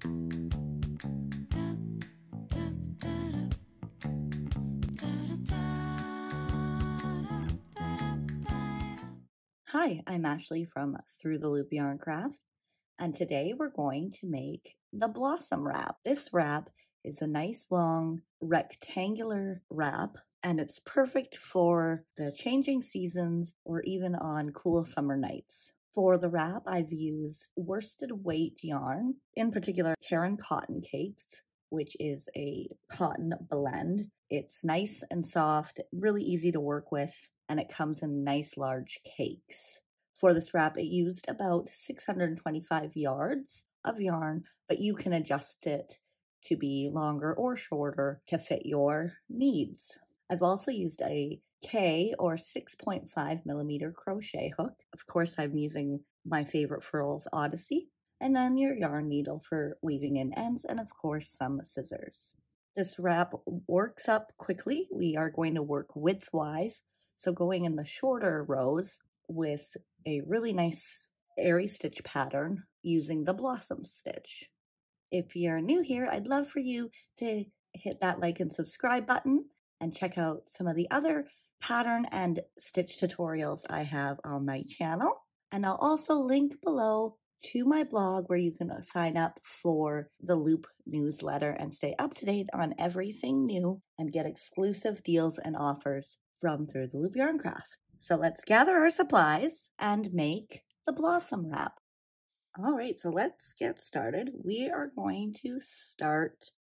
Hi, I'm Ashley from Through the Loop Yarn Craft, and today we're going to make the blossom wrap. This wrap is a nice long rectangular wrap, and it's perfect for the changing seasons or even on cool summer nights. For the wrap, I've used worsted weight yarn, in particular Caron Cotton Cakes, which is a cotton blend. It's nice and soft, really easy to work with, and it comes in nice large cakes. For this wrap, it used about 625 yards of yarn, but you can adjust it to be longer or shorter to fit your needs. I've also used a K or 6.5 millimeter crochet hook. Of course, I'm using my favorite Furls Odyssey, and then your yarn needle for weaving in ends, and of course some scissors. This wrap works up quickly. We are going to work widthwise, so going in the shorter rows with a really nice airy stitch pattern using the blossom stitch. If you're new here, I'd love for you to hit that like and subscribe button and check out some of the other pattern and stitch tutorials I have on my channel. And I'll also link below to my blog where you can sign up for the Loop newsletter and stay up to date on everything new and get exclusive deals and offers from Through the Loop Yarn Craft. So let's gather our supplies and make the blossom wrap. All right, so let's get started. We are going to start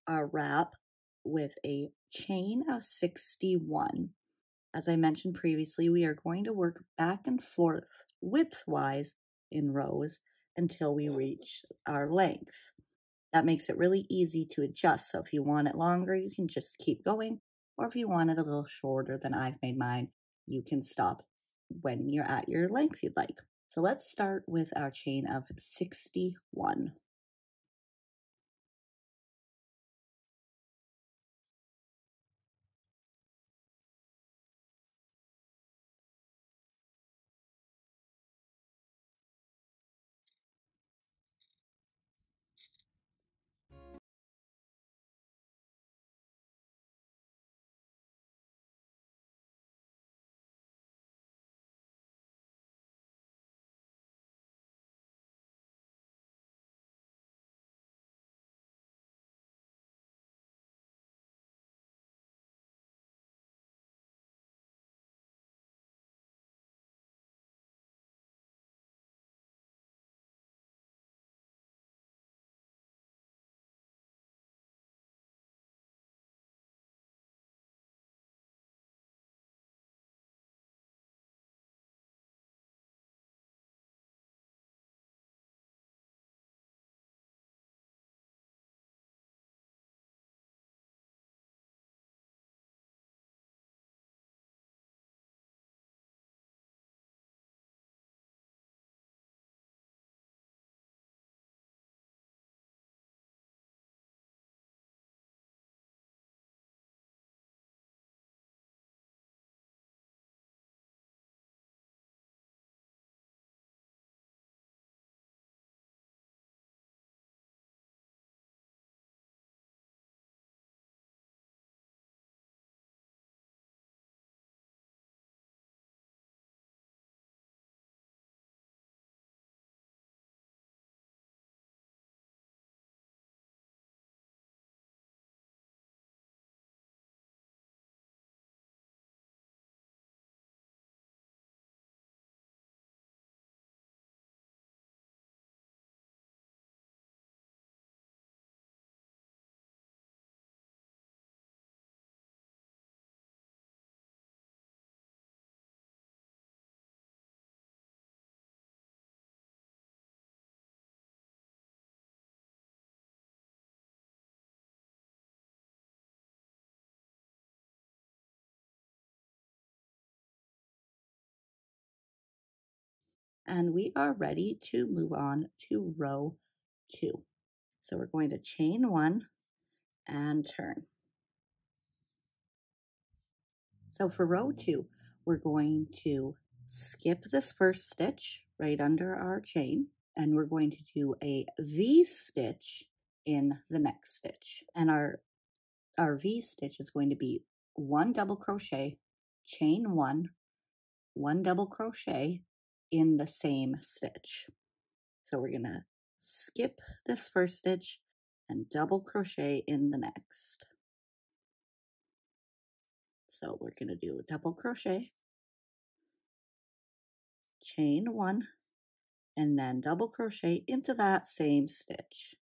our wrap with a chain of 61. As I mentioned previously, we are going to work back and forth widthwise in rows until we reach our length. That makes it really easy to adjust. So if you want it longer, you can just keep going. Or if you want it a little shorter than I've made mine, you can stop when you're at your length you'd like. So let's start with our chain of 61. And we are ready to move on to row 2. So we're going to chain 1 and turn. So for row 2, we're going to skip this first stitch right under our chain, and we're going to do a V stitch in the next stitch. And our V stitch is going to be 1 double crochet, chain 1, 1 double crochet in the same stitch. So we're gonna skip this first stitch and double crochet in the next. So we're gonna do a double crochet, chain 1, and then double crochet into that same stitch.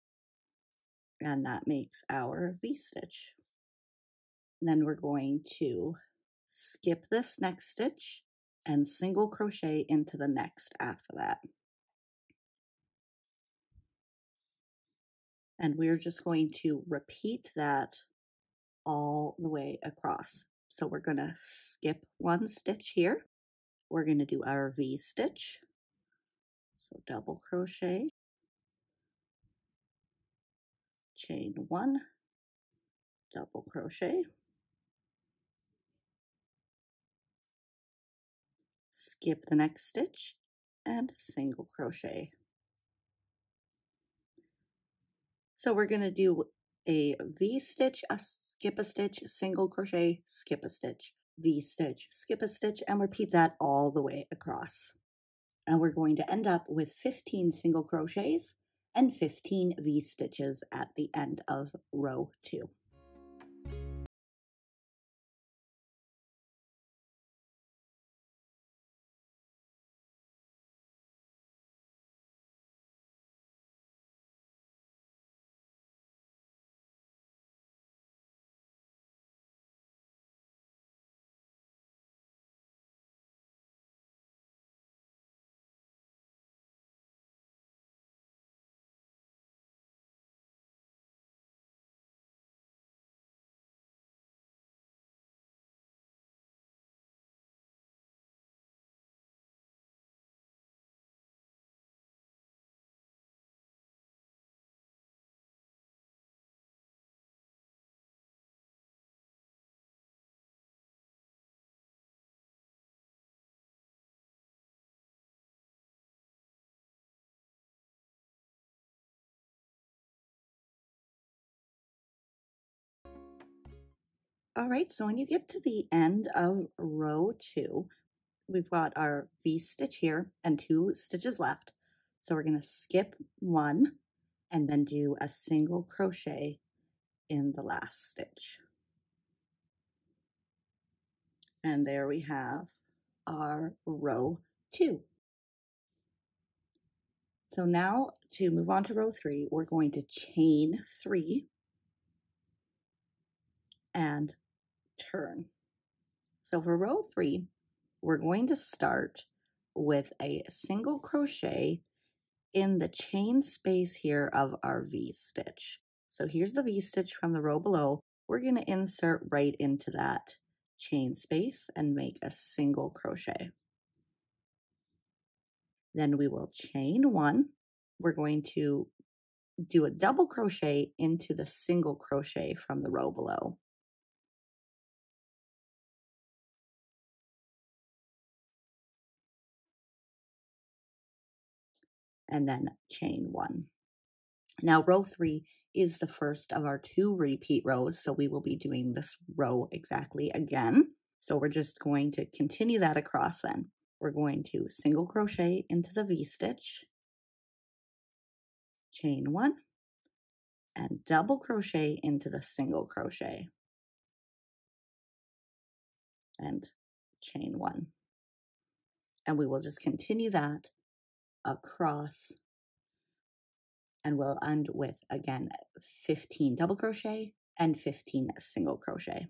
And that makes our V stitch. And then we're going to skip this next stitch and single crochet into the next after that. And we're just going to repeat that all the way across. So we're going to skip 1 stitch here. We're going to do our V stitch. So double crochet, chain 1, double crochet, skip the next stitch, and single crochet. So we're going to do a V stitch, a skip a stitch, single crochet, skip a stitch, V stitch, skip a stitch, and repeat that all the way across. And we're going to end up with 15 single crochets and 15 V stitches at the end of row 2. All right, so when you get to the end of row 2, we've got our V stitch here and 2 stitches left. So we're going to skip 1 and then do a single crochet in the last stitch. And there we have our row 2. So now to move on to row 3, we're going to chain 3 and turn. So for row 3, we're going to start with a single crochet in the chain space here of our V stitch. So here's the V stitch from the row below. We're going to insert right into that chain space and make a single crochet. Then we will chain 1. We're going to do a double crochet into the single crochet from the row below. And then chain 1. Now row 3 is the first of our 2 repeat rows, so we will be doing this row exactly again. So we're just going to continue that across then. We're going to single crochet into the V stitch, chain 1, and double crochet into the single crochet, and chain 1. And we will just continue that across, and we'll end with, again, 15 double crochet and 15 single crochet.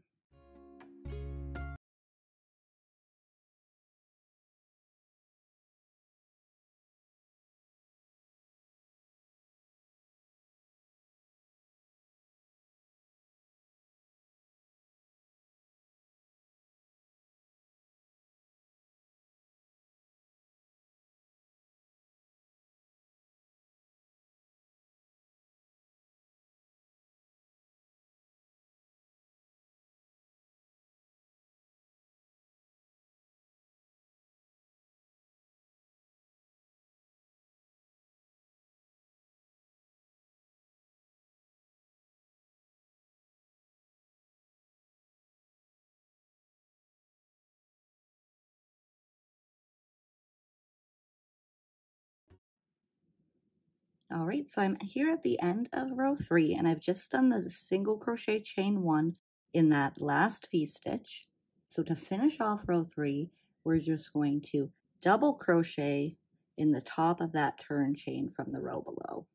All right, so I'm here at the end of row 3 and I've just done the single crochet chain 1 in that last V-stitch. So to finish off row 3, we're just going to double crochet in the top of that turn chain from the row below.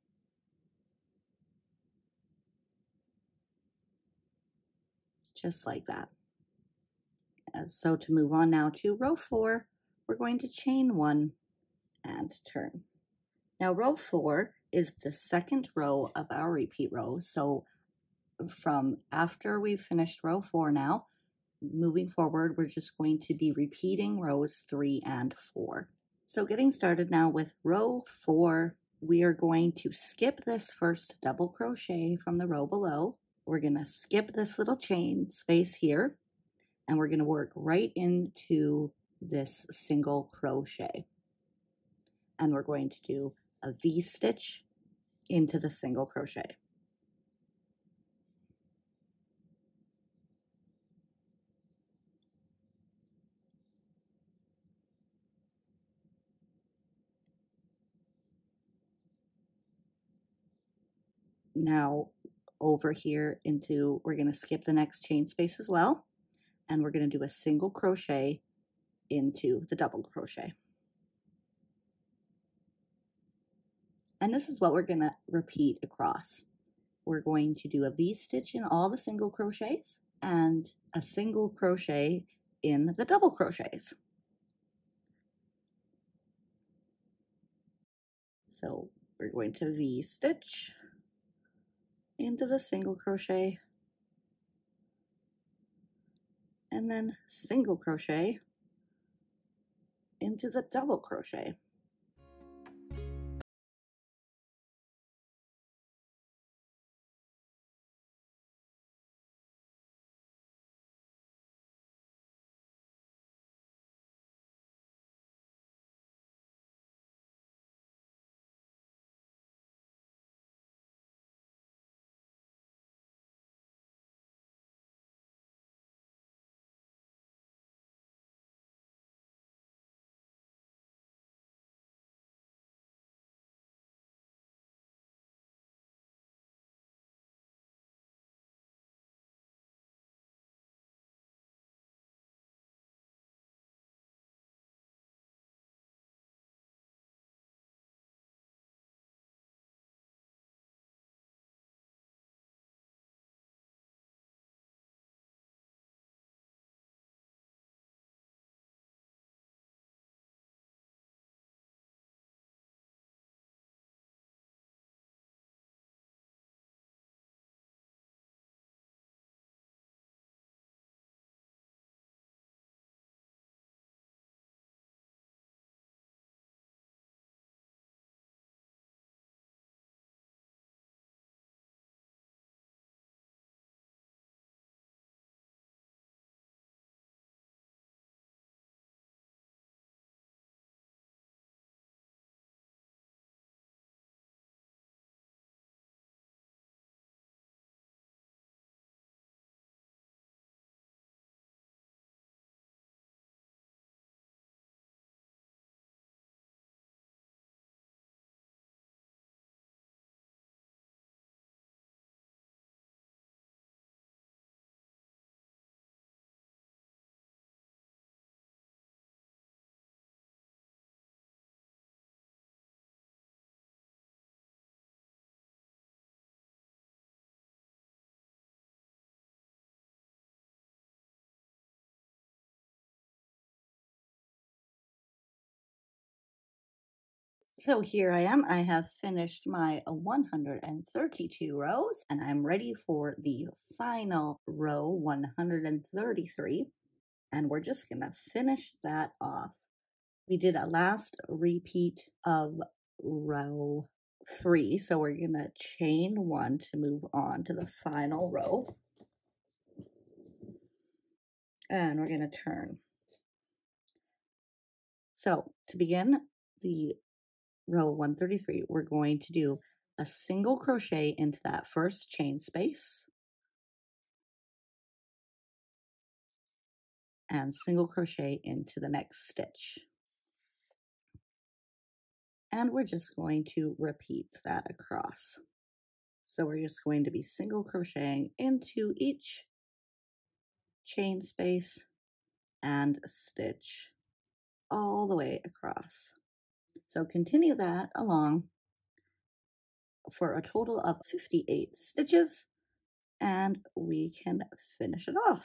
Just like that. So to move on now to row 4, we're going to chain 1 and turn. Now row 4 is the second row of our repeat row. So from after we've finished row 4 now, moving forward, we're just going to be repeating rows 3 and 4. So getting started now with row 4, we are going to skip this first double crochet from the row below. We're going to skip this little chain space here, and we're going to work right into this single crochet. And we're going to do a V-stitch into the single crochet. Now over here into, we're going to skip the next chain space as well, and we're going to do a single crochet into the double crochet. And this is what we're going to repeat across. We're going to do a V-stitch in all the single crochets and a single crochet in the double crochets. So we're going to V-stitch into the single crochet and then single crochet into the double crochet. So here I am. I have finished my 132 rows and I'm ready for the final row 133. And we're just going to finish that off. We did a last repeat of row 3. So we're going to chain 1 to move on to the final row. And we're going to turn. So to begin the row 133, we're going to do a single crochet into that first chain space and single crochet into the next stitch. And we're just going to repeat that across. So we're just going to be single crocheting into each chain space and stitch all the way across. So continue that along for a total of 58 stitches, and we can finish it off.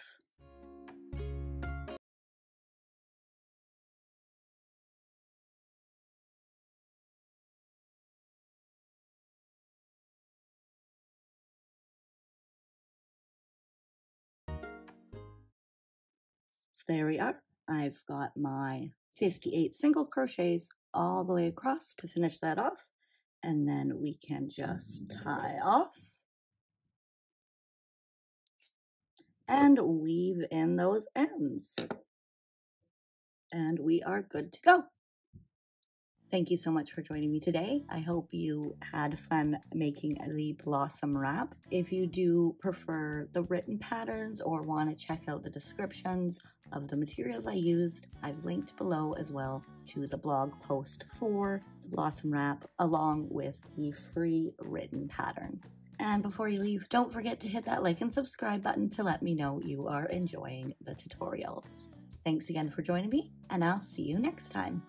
So there we are. I've got my 58 single crochets all the way across to finish that off, and then we can just tie off and weave in those ends, and we are good to go. Thank you so much for joining me today. I hope you had fun making the blossom wrap. If you do prefer the written patterns or want to check out the descriptions of the materials I used, I've linked below as well to the blog post for the blossom wrap along with the free written pattern. And before you leave, don't forget to hit that like and subscribe button to let me know you are enjoying the tutorials. Thanks again for joining me, and I'll see you next time.